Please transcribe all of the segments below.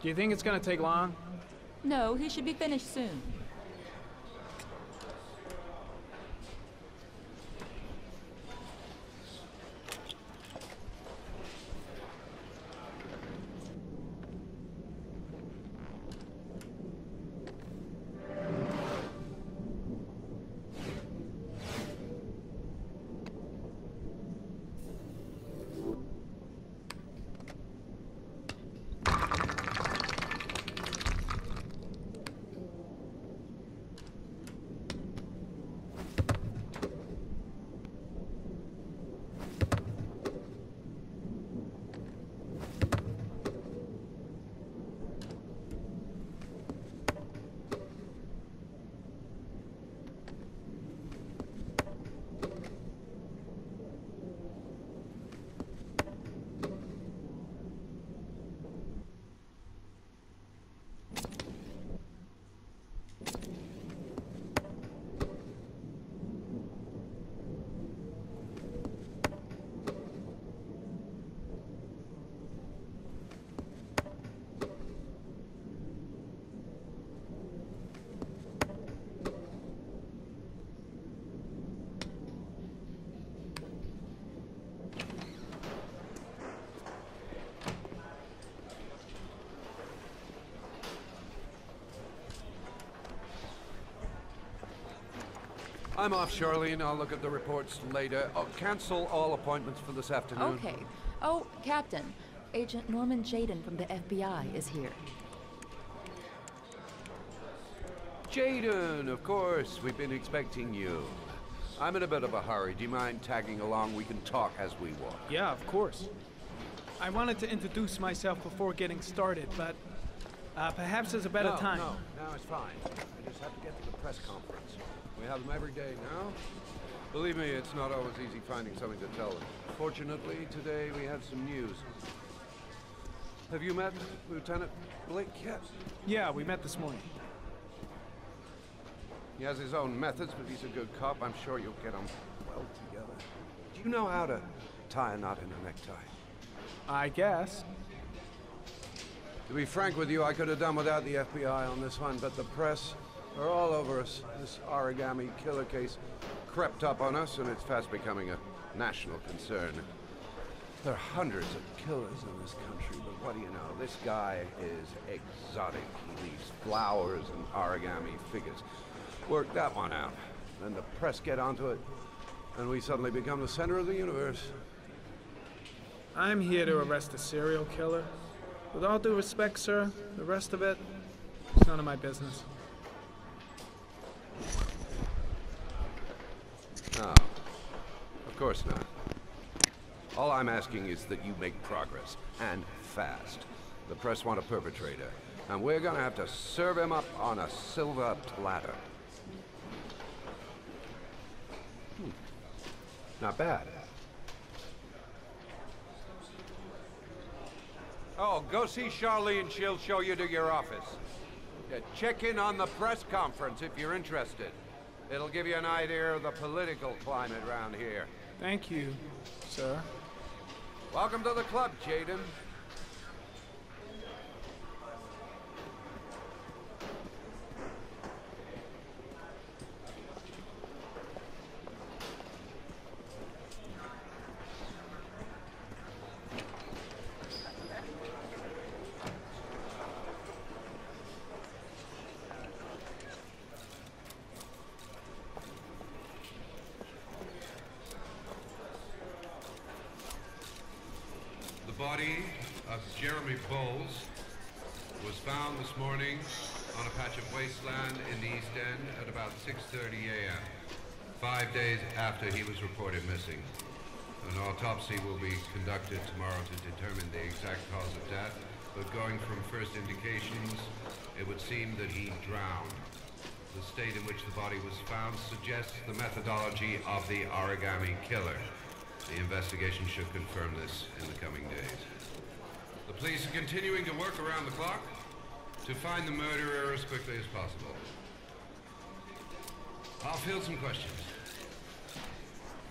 Do you think it's gonna take long? No, he should be finished soon. I'm off, Charlene. I'll look at the reports later. Oh, cancel all appointments for this afternoon. Okay. Oh, Captain. Agent Norman Jayden from the FBI is here. Jayden, of course. We've been expecting you. I'm in a bit of a hurry. Do you mind tagging along? We can talk as we walk. Yeah, of course. I wanted to introduce myself before getting started, but perhaps there's a better time. No, it's fine. I just have to get to the press conference. We have them every day now. Believe me, it's not always easy finding something to tell them. Fortunately, today we have some news. Have you met Lieutenant Blake yet? Yeah, we met this morning. He has his own methods, but he's a good cop. I'm sure you'll get on well together. Do you know how to tie a knot in a necktie? I guess. To be frank with you, I could have done without the FBI on this one, but the press are all over us. This origami killer case crept up on us, and it's fast becoming a national concern. There are hundreds of killers in this country, but what do you know? This guy is exotic. He leaves flowers and origami figures. Work that one out. Then the press get onto it, and we suddenly become the center of the universe. I'm here to arrest a serial killer. With all due respect, sir, the rest of it, it's none of my business. No, of course not. All I'm asking is that you make progress, and fast. The press want a perpetrator, and we're gonna have to serve him up on a silver platter. Not bad. Oh, go see Charlene. She'll show you to your office. Yeah, check in on the press conference if you're interested. It'll give you an idea of the political climate around here. Thank you, sir. Welcome to the club, Jayden. The body of Jeremy Bowles was found this morning on a patch of wasteland in the East End at about 6:30 a.m., 5 days after he was reported missing. An autopsy will be conducted tomorrow to determine the exact cause of death, but going from first indications, it would seem that he drowned. The state in which the body was found suggests the methodology of the origami killer. The investigation should confirm this in the coming days. The police are continuing to work around the clock to find the murderer as quickly as possible. I'll field some questions.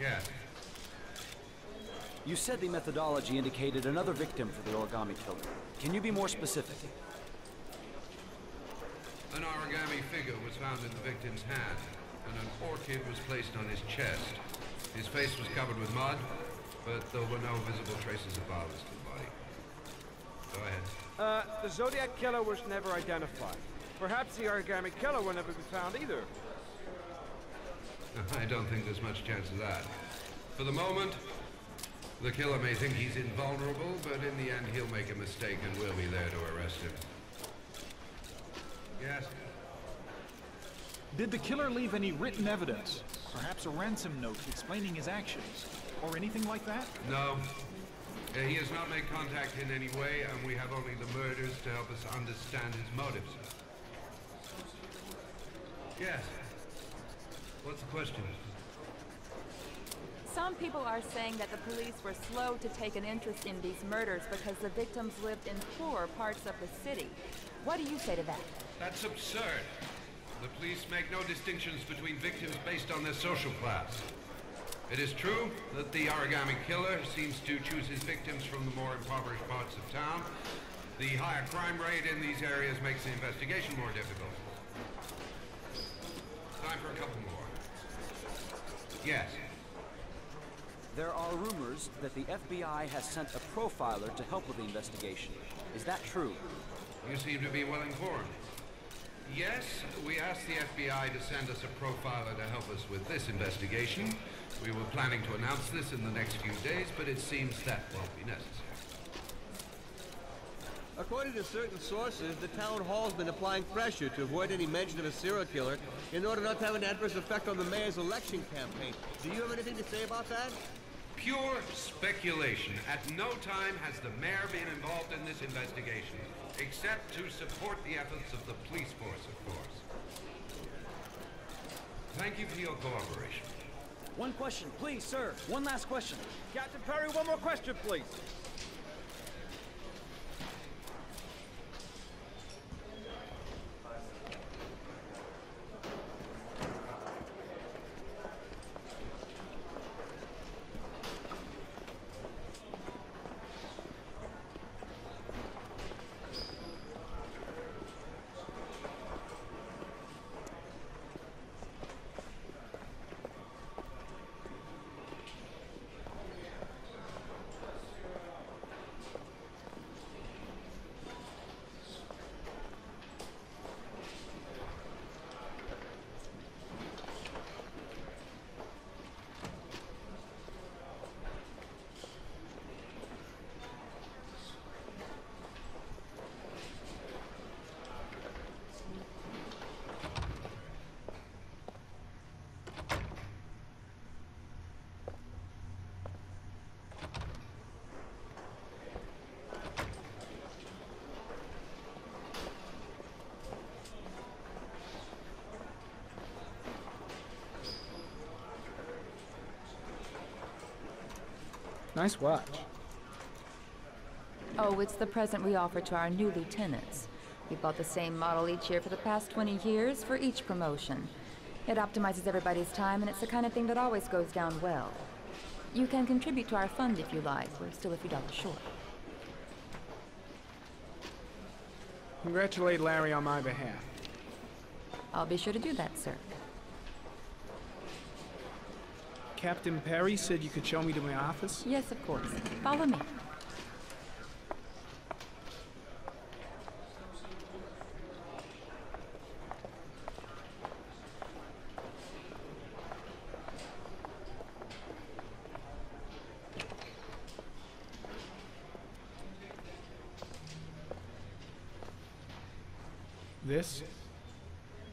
Yes. You said the methodology indicated another victim for the origami killer. Can you be more specific? An origami figure was found in the victim's hand, and an orchid was placed on his chest. His face was covered with mud, but there were no visible traces of violence to the body. Go ahead. The Zodiac Killer was never identified. Perhaps the origami killer will never be found either. I don't think there's much chance of that. For the moment, the killer may think he's invulnerable, but in the end he'll make a mistake and we'll be there to arrest him. Yes? Did the killer leave any written evidence? Perhaps a ransom note explaining his actions? Or anything like that? No. He has not made contact in any way, and we have only the murders to help us understand his motives. Yes. What's the question? Some people are saying that the police were slow to take an interest in these murders because the victims lived in poorer parts of the city. What do you say to that? That's absurd. The police make no distinctions between victims based on their social class. It is true that the origami killer seems to choose his victims from the more impoverished parts of town. The higher crime rate in these areas makes the investigation more difficult. Time for a couple more. Yes. There are rumors that the FBI has sent a profiler to help with the investigation. Is that true? You seem to be well informed. Yes, we asked the FBI to send us a profiler to help us with this investigation. We were planning to announce this in the next few days, but it seems that won't be necessary. According to certain sources, the town hall's been applying pressure to avoid any mention of a serial killer in order not to have an adverse effect on the mayor's election campaign. Do you have anything to say about that? Pure speculation. At no time has the mayor been involved in this investigation, except to support the efforts of the police force, of course. Thank you for your cooperation. One question, please, sir. One last question. Captain Perry, one more question, please. Nice watch. Oh, it's the present we offer to our new lieutenants. We bought the same model each year for the past 20 years for each promotion. It optimizes everybody's time, and it's the kind of thing that always goes down well. You can contribute to our fund if you like. We're still a few dollars short. Congratulate Larry on my behalf. I'll be sure to do that, sir. Captain Perry said you could show me to my office? Yes, of course. Follow me.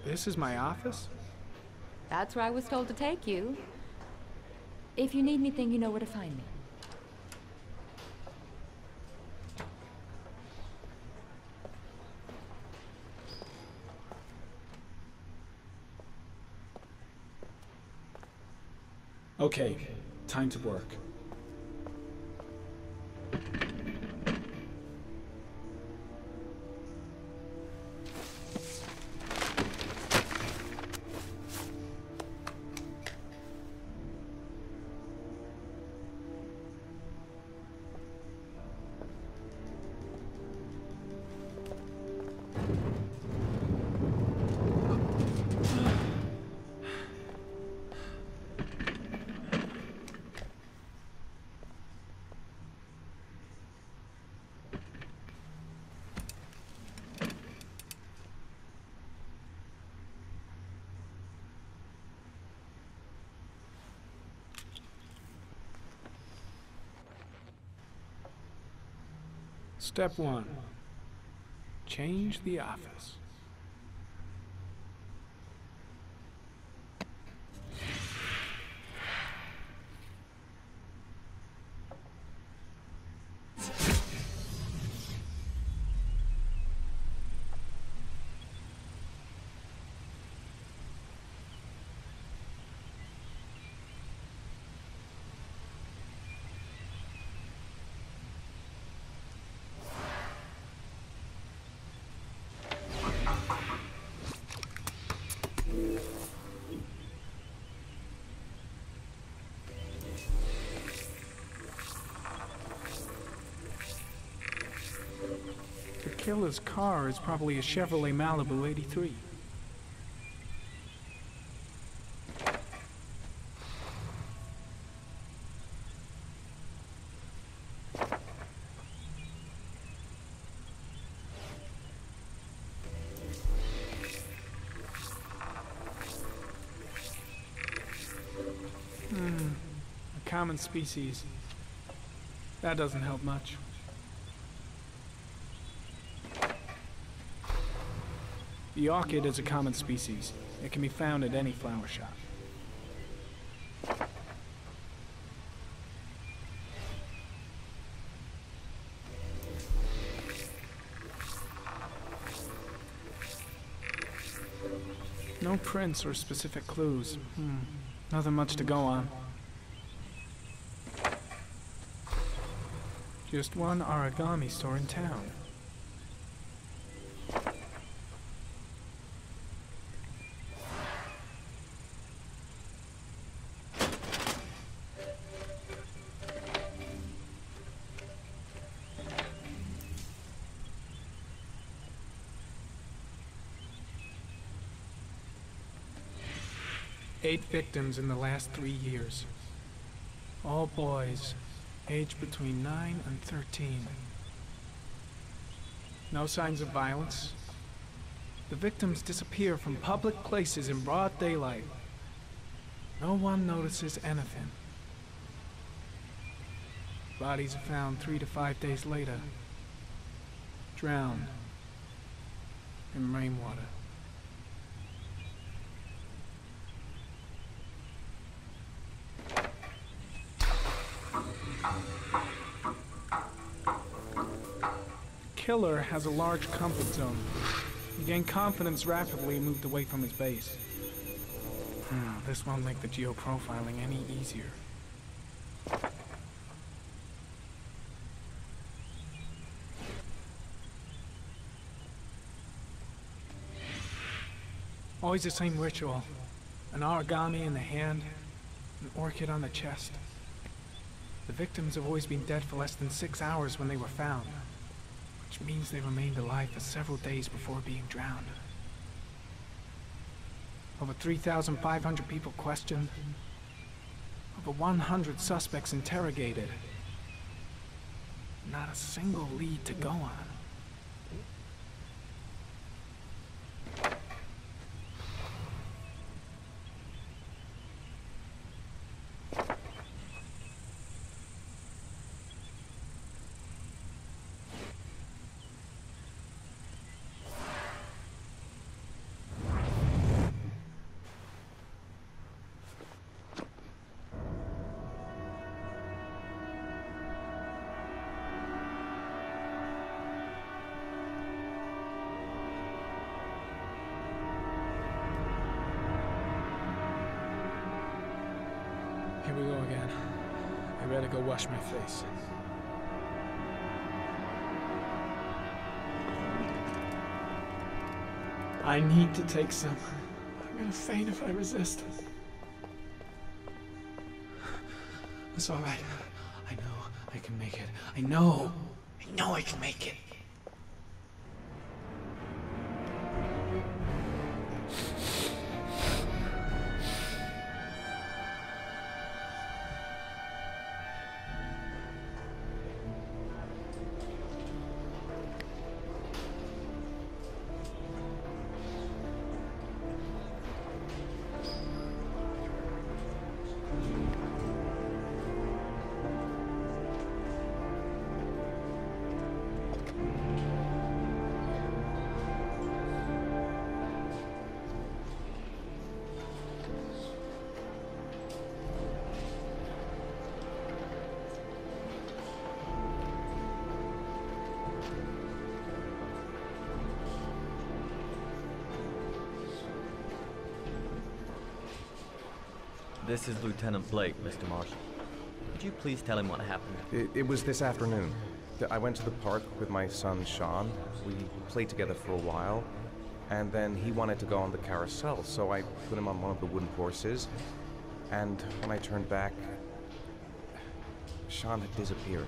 This is my office? That's where I was told to take you. If you need anything, you know where to find me. Okay, time to work. Step 1. Change the office. The killer's car is probably a Chevrolet Malibu 83. A common species. That doesn't help much. The orchid is a common species. It can be found at any flower shop. No prints or specific clues. Nothing much to go on. Just one origami store in town. Eight victims in the last 3 years. All boys, aged between 9 and 13. No signs of violence. The victims disappear from public places in broad daylight. No one notices anything. Bodies are found 3 to 5 days later, drowned in rainwater. Killer has a large comfort zone. He gained confidence rapidly and moved away from his base. This won't make the geoprofiling any easier. Always the same ritual. An origami in the hand, an orchid on the chest. The victims have always been dead for less than 6 hours when they were found, which means they remained alive for several days before being drowned. Over 3,500 people questioned. Over 100 suspects interrogated. Not a single lead to go on. Here we go again. I better go wash my face. I need to take some. I'm gonna faint if I resist. It's all right. I know I can make it. I know I can make it. This is Lieutenant Blake, Mr. Marshall. Could you please tell him what happened? It was this afternoon. I went to the park with my son, Sean. We played together for a while, and then he wanted to go on the carousel, so I put him on one of the wooden horses, and when I turned back, Sean had disappeared.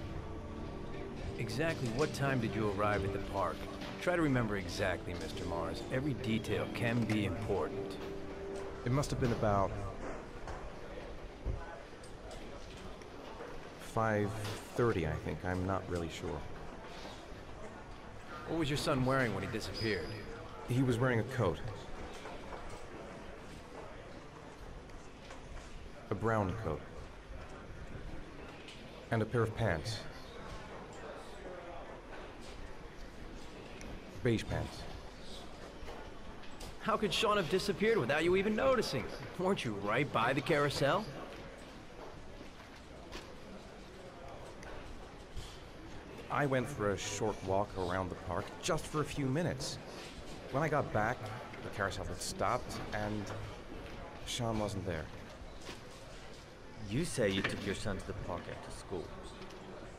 Exactly what time did you arrive at the park? Try to remember exactly, Mr. Mars. Every detail can be important. It must have been about 5:30, I think. I'm not really sure. What was your son wearing when he disappeared? He was wearing a coat. A brown coat. And a pair of pants. Beige pants. How could Sean have disappeared without you even noticing? Weren't you right by the carousel? I went for a short walk around the park, just for a few minutes. When I got back, the carousel had stopped, and Sean wasn't there. You say you took your son to the park after school,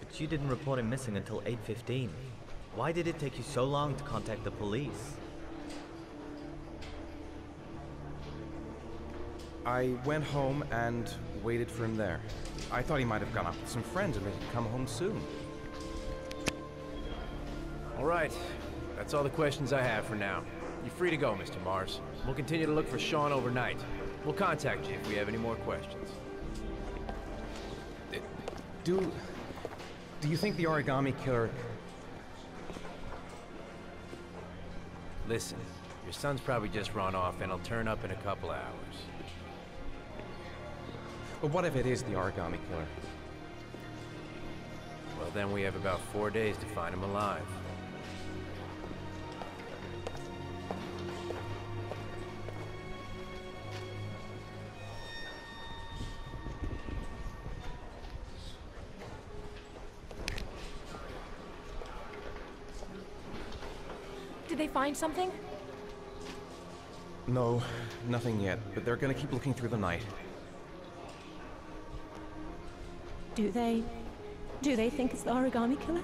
but you didn't report him missing until 8:15. Why did it take you so long to contact the police? I went home and waited for him there. I thought he might have gone out with some friends and they'd come home soon. All right. That's all the questions I have for now. You're free to go, Mr. Mars. We'll continue to look for Sean overnight. We'll contact you if we have any more questions. Do you think the Origami Killer... Listen, your son's probably just run off and he'll turn up in a couple hours. But what if it is the Origami Killer? Well, then we have about 4 days to find him alive. Did they find something? No, nothing yet, but they're gonna keep looking through the night. Do they think it's the Origami Killer?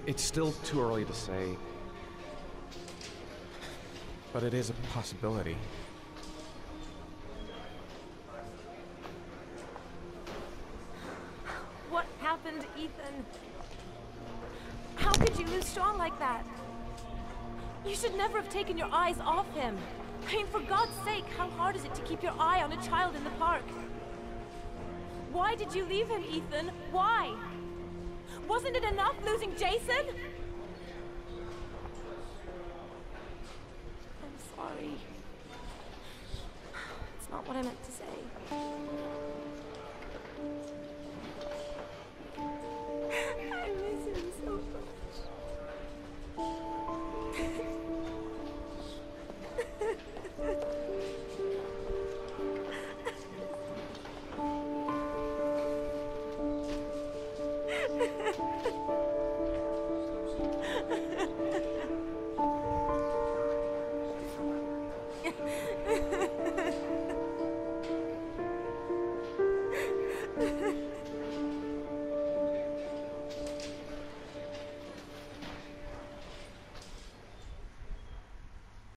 It's still too early to say, but it is a possibility. What happened, Ethan? How could you lose Sean like that? You should never have taken your eyes off him. I mean, for God's sake, how hard is it to keep your eye on a child in the park? Why did you leave him, Ethan? Why? Wasn't it enough losing Jason? I'm sorry. It's not what I meant to say.